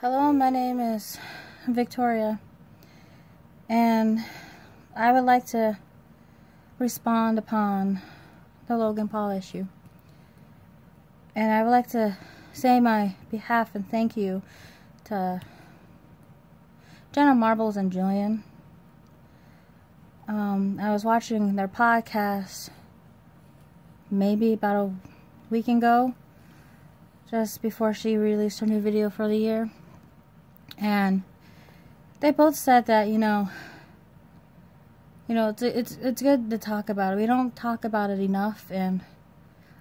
Hello, my name is Victoria, and I would like to respond upon the Logan Paul issue. And I would like to say my behalf and thank you to Jenna Marbles and Jillian. I was watching their podcast maybe about a week ago, just before she released her new video for the year. And they both said that, it's good to talk about it. We don't talk about it enough, and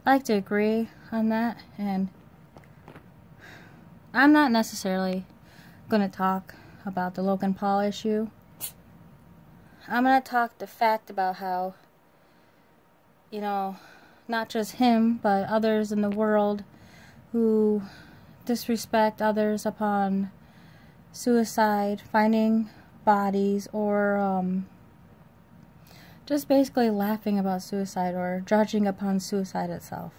I like to agree on that. And I'm not necessarily going to talk about the Logan Paul issue. I'm going to talk the fact about how, not just him, but others in the world who disrespect others upon suicide, finding bodies, or just basically laughing about suicide or judging upon suicide itself.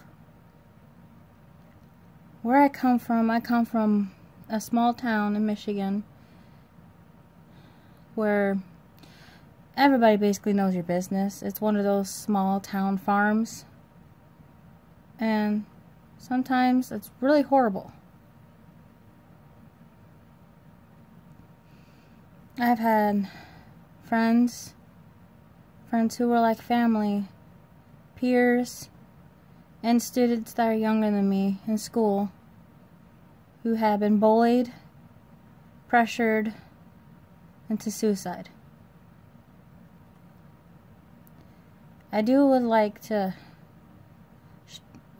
Where I come from a small town in Michigan where everybody basically knows your business. It's one of those small town farms, and sometimes it's really horrible. I've had friends who were like family, peers, and students that are younger than me in school who have been bullied, pressured into suicide. I would like to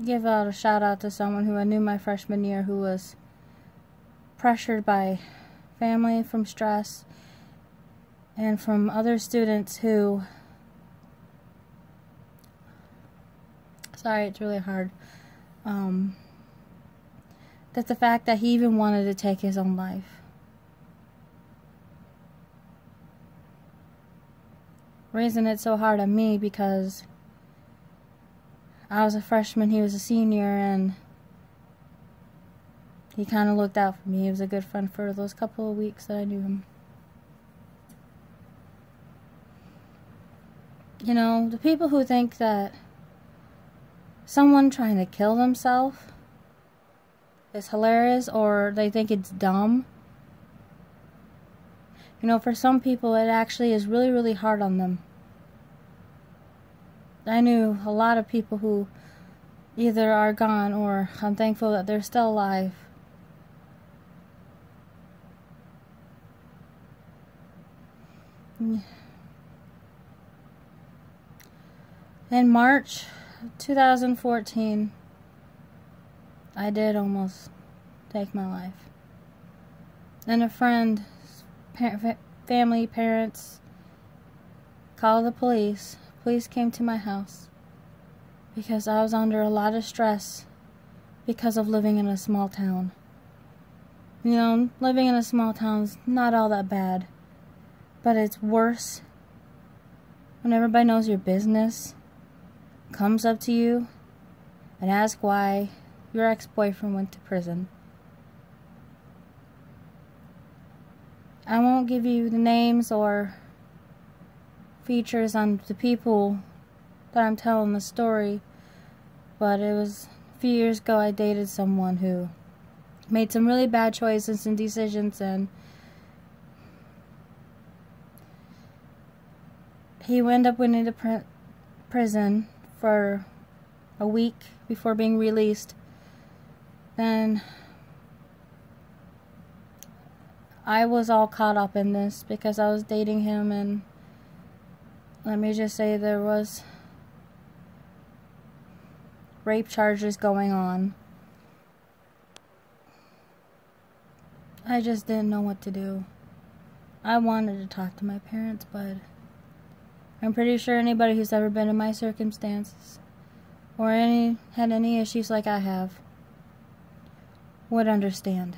give out a shout out to someone who I knew my freshman year who was pressured by family, from stress, and from other students who, sorry, it's really hard, that the fact that he even wanted to take his own life. Raising it so hard on me because I was a freshman, he was a senior, and he kind of looked out for me. He was a good friend for those couple of weeks that I knew him. The people who think that someone trying to kill themselves is hilarious, or they think it's dumb. For some people it actually is really, really hard on them. I knew a lot of people who either are gone, or I'm thankful that they're still alive. In March 2014, I did almost take my life. And a friend, family, parents, called the police. Police came to my house because I was under a lot of stress because of living in a small town. Living in a small town is not all that bad, but it's worse when everybody knows your business, comes up to you and asks why your ex-boyfriend went to prison. I won't give you the names or features on the people that I'm telling the story, but it was a few years ago. I dated someone who made some really bad choices and decisions, and he wound up going into prison for a week before being released. Then I was all caught up in this because I was dating him, and let me just say there was rape charges going on. I just didn't know what to do. I wanted to talk to my parents, but I'm pretty sure anybody who's ever been in my circumstances or had any issues like I have would understand.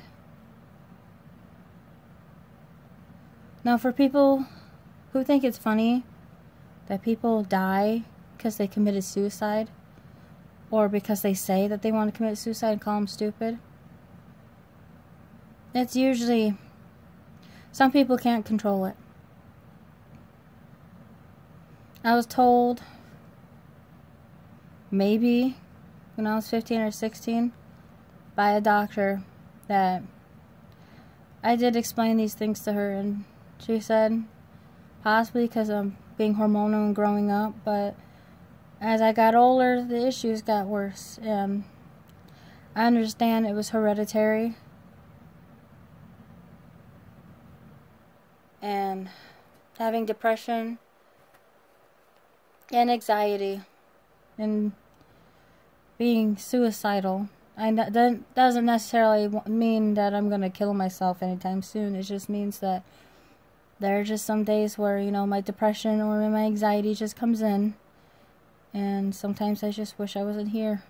Now, for people who think it's funny that people die because they committed suicide, or because they say that they want to commit suicide and call them stupid, it's usually, some people can't control it. I was told, maybe when I was 15 or 16, by a doctor that I did explain these things to her, and she said possibly because I'm being hormonal and growing up, but as I got older, the issues got worse, and I understand it was hereditary, and having depression and anxiety and being suicidal. That doesn't necessarily mean that I'm going to kill myself anytime soon. It just means that there are just some days where, you know, my depression or my anxiety just comes in. And sometimes I just wish I wasn't here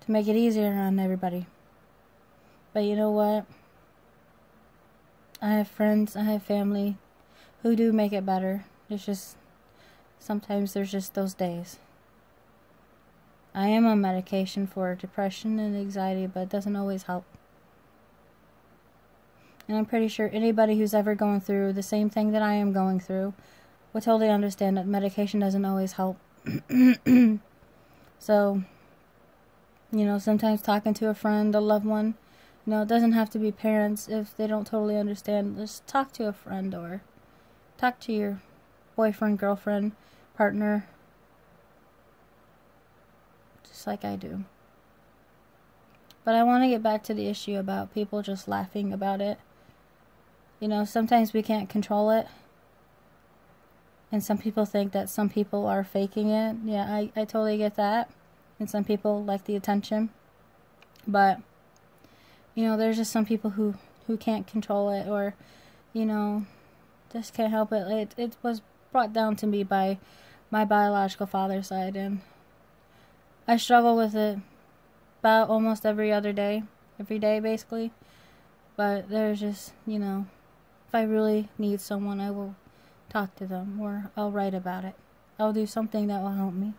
to make it easier on everybody. But you know what? I have friends, I have family who do make it better. It's just, sometimes there's just those days. I am on medication for depression and anxiety, but it doesn't always help. And I'm pretty sure anybody who's ever going through the same thing that I am going through will totally understand that medication doesn't always help. So, you know, sometimes talking to a friend, a loved one, you know, it doesn't have to be parents if they don't totally understand. Just talk to a friend or talk to your boyfriend, girlfriend, partner, just like I do. But I want to get back to the issue about people just laughing about it. You know, sometimes we can't control it. And some people think that some people are faking it. Yeah, I totally get that. And some people like the attention. But, you know, there's just some people who can't control it, or, you know, just can't help it. It was brought down to me by my biological father's side, and I struggle with it about almost every day basically. But there's just, you know, if I really need someone, I will talk to them, or I'll write about it. I'll do something that will help me.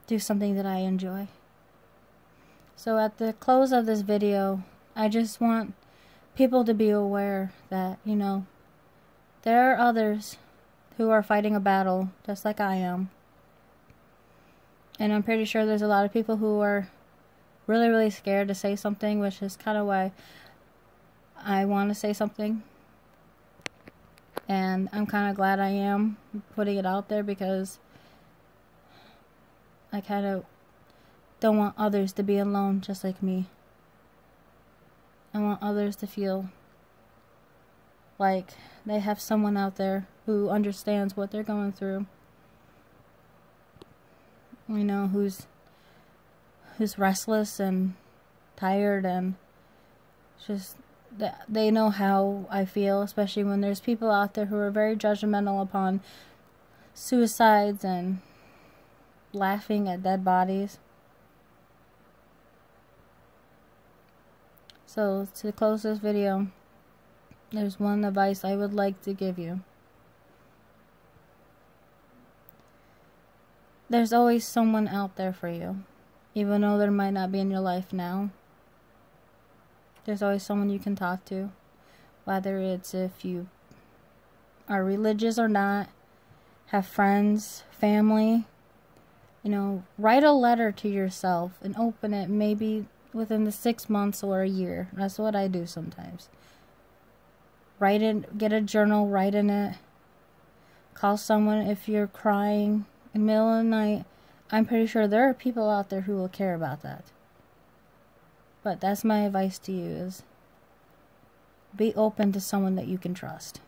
Do something that I enjoy. So at the close of this video, I just want people to be aware that, you know, there are others who are fighting a battle just like I am. And I'm pretty sure there's a lot of people who are really, really scared to say something, which is kind of why I want to say something. And I'm kind of glad I am putting it out there, because I kind of don't want others to be alone just like me. I want others to feel like they have someone out there who understands what they're going through. You know, who's restless and tired, and just they know how I feel, especially when there's people out there who are very judgmental upon suicides and laughing at dead bodies. So to close this video, there's one advice I would like to give you. There's always someone out there for you, even though there might not be in your life now. There's always someone you can talk to, whether it's if you are religious or not, have friends, family. You know, write a letter to yourself and open it maybe within the 6 months or a year. That's what I do sometimes. Write it, get a journal, write in it. Call someone if you're crying in the middle of the night. I'm pretty sure there are people out there who will care about that. But that's my advice to you, is be open to someone that you can trust.